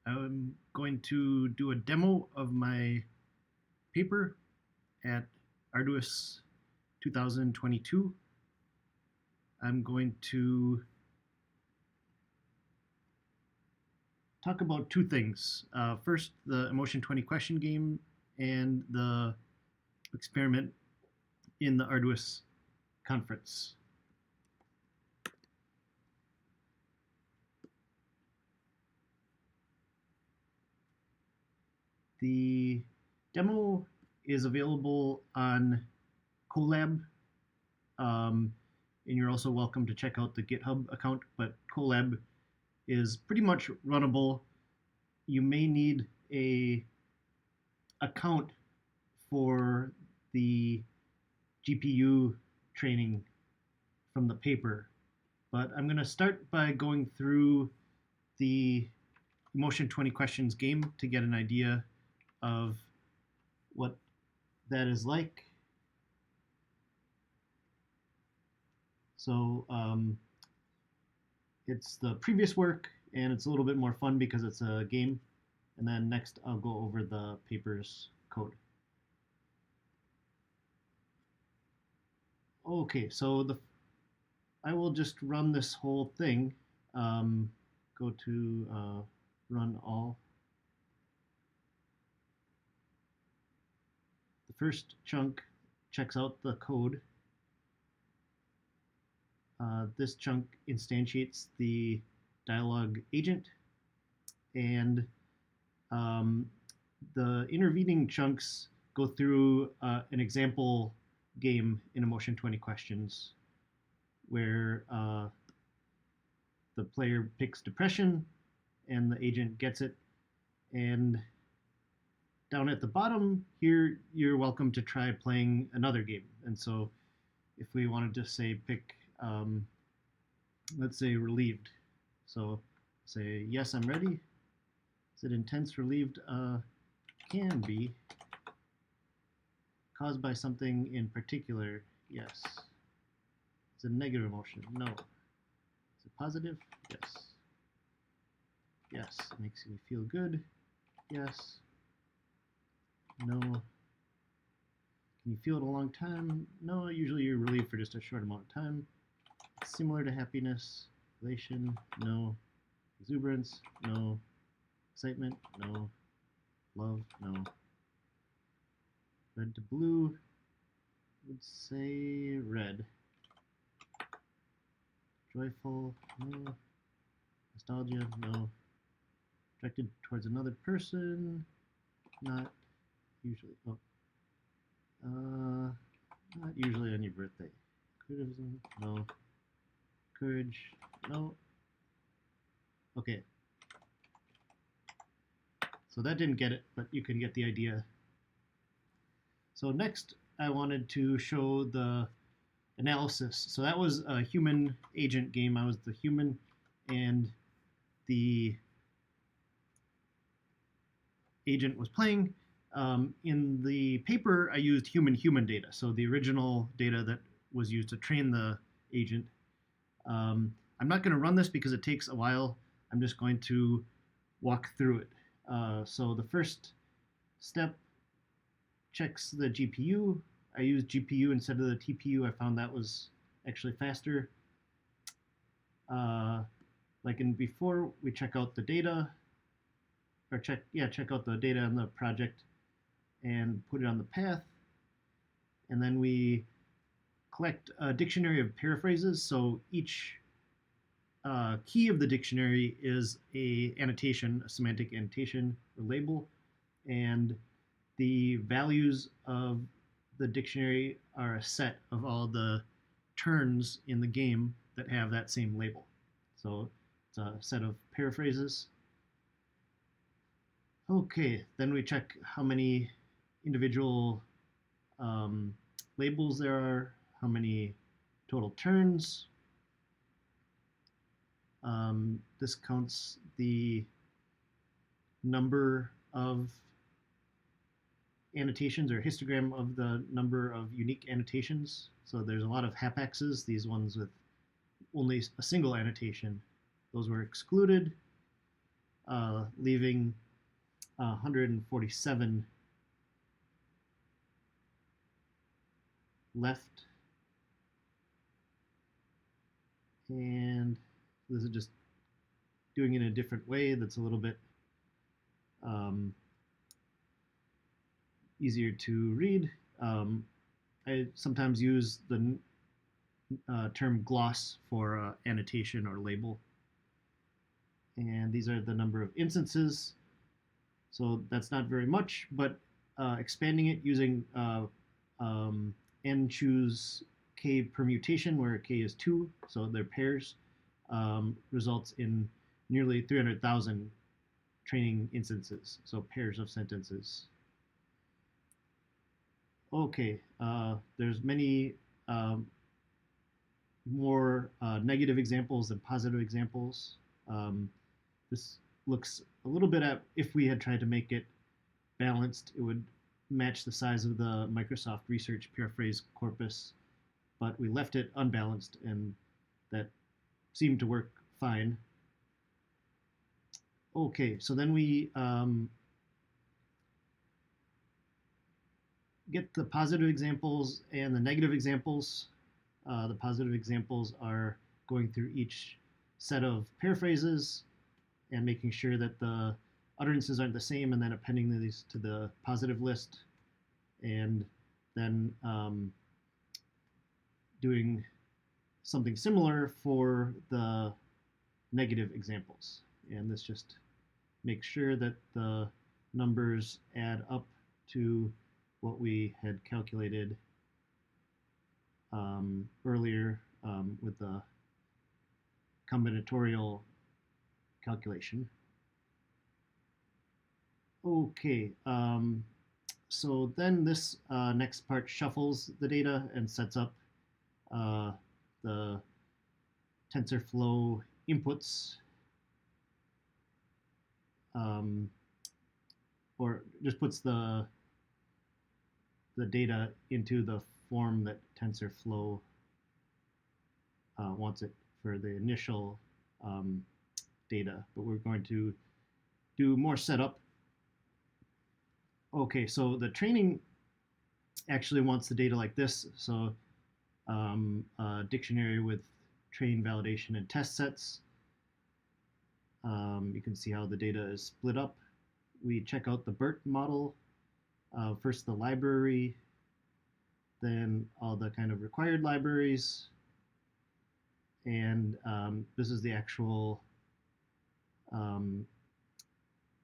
I'm going to do a demo of my paper at ARDUOUS 2022. I'm going to talk about two things. First, the Emotion 20 question game and the experiment in the ARDUOUS conference. The demo is available on Colab, and you're also welcome to check out the GitHub account, but Colab is pretty much runnable. You may need a account for the GPU training from the paper, but I'm going to start by going through the Emotion 20 questions game to get an idea of what that is like. So it's the previous work, and it's a little bit more fun because it's a game. And then next I'll go over the paper's code. Okay, so I will just run this whole thing. Go to run all. The first chunk checks out the code. This chunk instantiates the dialog agent, and the intervening chunks go through an example game in Emotion 20 questions where the player picks depression and the agent gets it. And down at the bottom here, you're welcome to try playing another game. And so if we wanted to say pick, let's say relieved. So say, yes, I'm ready. Is it intense? Relieved can be. Caused by something in particular? Yes. Is it a negative emotion? No. Is it positive? Yes. Yes. Makes me feel good? Yes. No. Can you feel it a long time? No. Usually you're relieved for just a short amount of time. Similar to happiness. Elation? No. Exuberance? No. Excitement? No. Love? No. Red to blue, would say red. Joyful? No. Nostalgia? No. Attracted towards another person? Not usually. Oh. Not usually on your birthday. Criticism? No. Courage? No. Okay. So that didn't get it, but you can get the idea. So next, I wanted to show the analysis. So that was a human agent game. I was the human, and the agent was playing. In the paper, I used human-human data. So the original data that was used to train the agent. I'm not going to run this because it takes a while. I'm just going to walk through it. So the first step checks the GPU. I used GPU instead of the TPU. I found that was actually faster. Like in before, we check out the data, or check out the data on the project and put it on the path. And then we collect a dictionary of paraphrases. So each key of the dictionary is a annotation, a semantic annotation or label, and the values of the dictionary are a set of all the turns in the game that have that same label. So it's a set of paraphrases. Okay, then we check how many individual labels there are, how many total turns. This counts the number of annotations, or histogram of the number of unique annotations. So there's a lot of hapaxes, these ones with only a single annotation. Those were excluded. leaving 147 left. And this is just doing it in a different way that's a little bit easier to read. I sometimes use the term gloss for annotation or label. And these are the number of instances. So that's not very much, but expanding it using n choose k permutation, where k is 2, so they're pairs, results in nearly 300,000 training instances, so pairs of sentences. Okay, there's many more negative examples than positive examples. This looks a little bit at if we had tried to make it balanced, it would match the size of the Microsoft Research Paraphrase corpus, but we left it unbalanced, and that seemed to work fine. Okay, so then we get the positive examples and the negative examples. The positive examples are going through each set of paraphrases and making sure that the utterances aren't the same, and then appending these to the positive list, and then doing something similar for the negative examples. And this just makes sure that the numbers add up to what we had calculated earlier with the combinatorial calculation. Okay, so then this next part shuffles the data and sets up the TensorFlow inputs, or just puts the data into the form that TensorFlow wants it for the initial data, but we're going to do more setup. Okay, so the training actually wants the data like this. So a dictionary with train, validation, and test sets. You can see how the data is split up. We check out the BERT model. First the library, then all the kind of required libraries, and this is the actual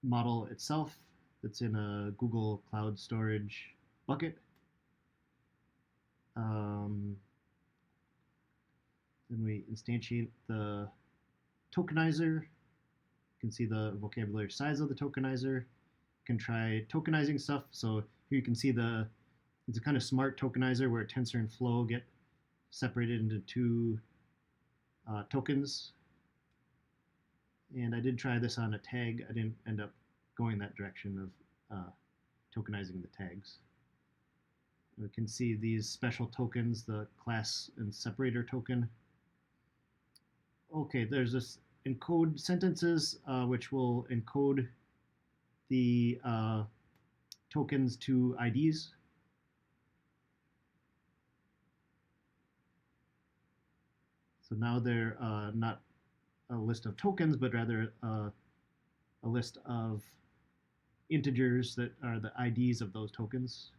model itself that's in a Google Cloud Storage bucket. Then we instantiate the tokenizer. You can see the vocabulary size of the tokenizer. You can try tokenizing stuff. So here you can see it's a kind of smart tokenizer where tensor and flow get separated into two tokens. And I did try this on a tag. I didn't end up going that direction of tokenizing the tags. We can see these special tokens, the class and separator token. Okay, there's this encode sentences, which will encode the tokens to IDs. So now they're not a list of tokens, but rather a list of integers that are the IDs of those tokens.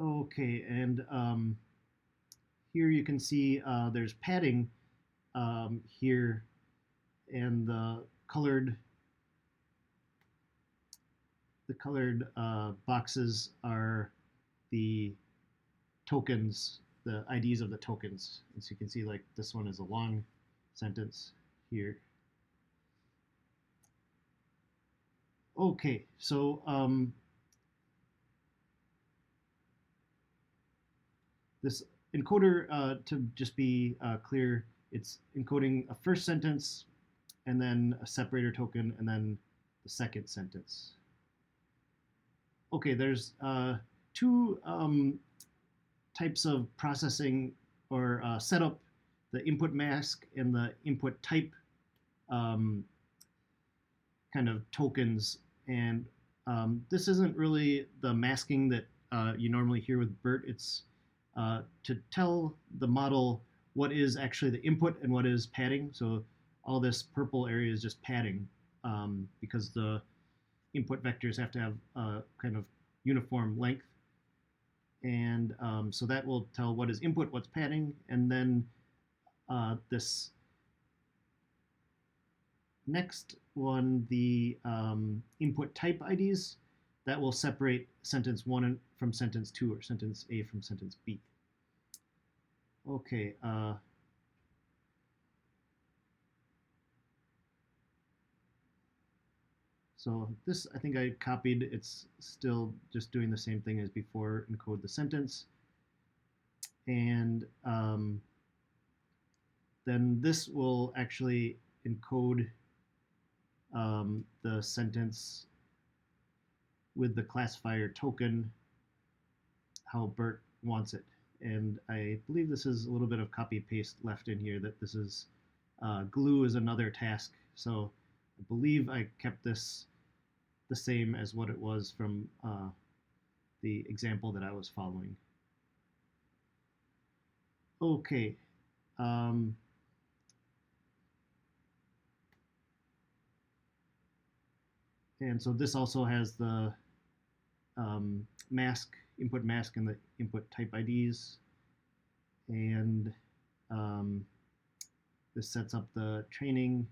Okay, and here you can see there's padding here, and the colored boxes are the tokens, the IDs of the tokens. And so you can see, like, this one is a long sentence here. Okay, so this encoder, to just be clear, it's encoding a first sentence and then a separator token and then the second sentence. Okay, there's two types of processing or setup, the input mask and the input type. kind of tokens, and this isn't really the masking that you normally hear with BERT. It's to tell the model what is actually the input and what is padding. So all this purple area is just padding because the input vectors have to have a kind of uniform length. And so that will tell what is input, what's padding, and then this next one, the input type IDs, that will separate sentence 1 from sentence 2 or sentence A from sentence B. Okay. So this, I think I copied. It's still just doing the same thing as before, encode the sentence. And then this will actually encode the sentence with the classifier token, how BERT wants it. And I believe this is a little bit of copy paste left in here, that this is glue is another task. So I believe I kept this the same as what it was from the example that I was following. Okay. And so this also has the mask, input mask, and the input type IDs. And this sets up the training,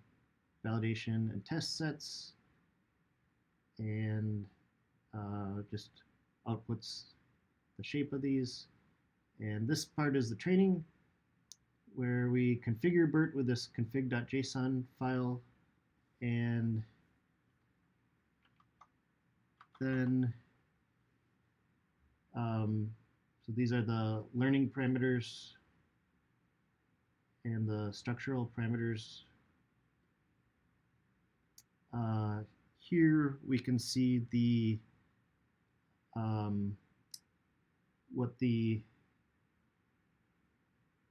validation, and test sets, and just outputs the shape of these. And this part is the training, where we configure BERT with this config.json file, and then so these are the learning parameters and the structural parameters. Here we can see the what the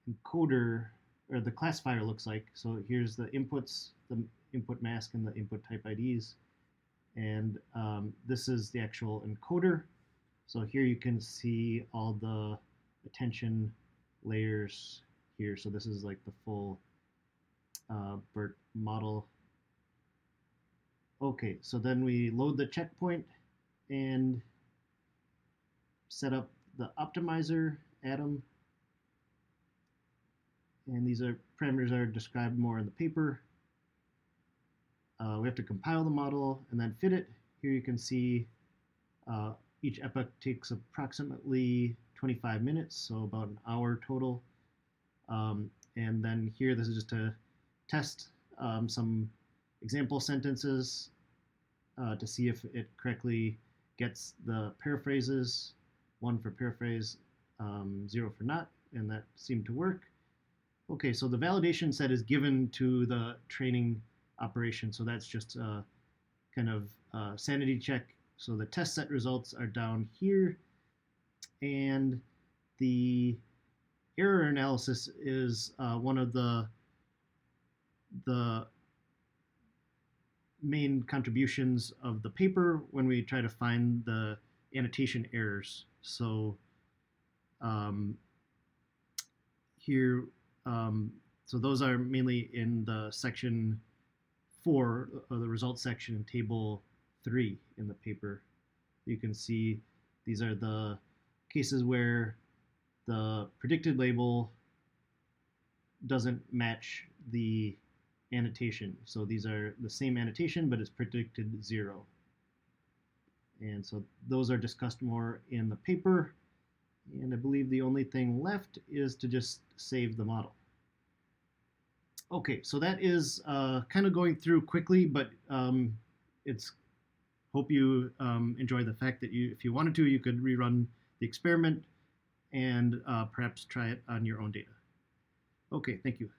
encoder or the classifier looks like. So here's the inputs, the input mask and the input type IDs, and this is the actual encoder. So here you can see all the attention layers here. So this is like the full BERT model. Okay, so then we load the checkpoint and set up the optimizer atom. And these parameters are described more in the paper. We have to compile the model and then fit it. Here you can see each epoch takes approximately 25 minutes, so about an hour total. And then here, this is just to test some example sentences to see if it correctly gets the paraphrases, 1 for paraphrase, 0 for not, and that seemed to work. Okay, so the validation set is given to the training operation, so that's just a kind of sanity check. So the test set results are down here, and the error analysis is one of the main contributions of the paper when we try to find the annotation errors. So here, so those are mainly in the section 4, the results section in table 3 in the paper. You can see these are the cases where the predicted label doesn't match the annotation. So these are the same annotation, but it's predicted 0. And so those are discussed more in the paper. And I believe the only thing left is to just save the model. Okay, so that is kind of going through quickly, but it's hope you enjoy the fact that if you wanted to, you could rerun the experiment and perhaps try it on your own data. Okay, thank you.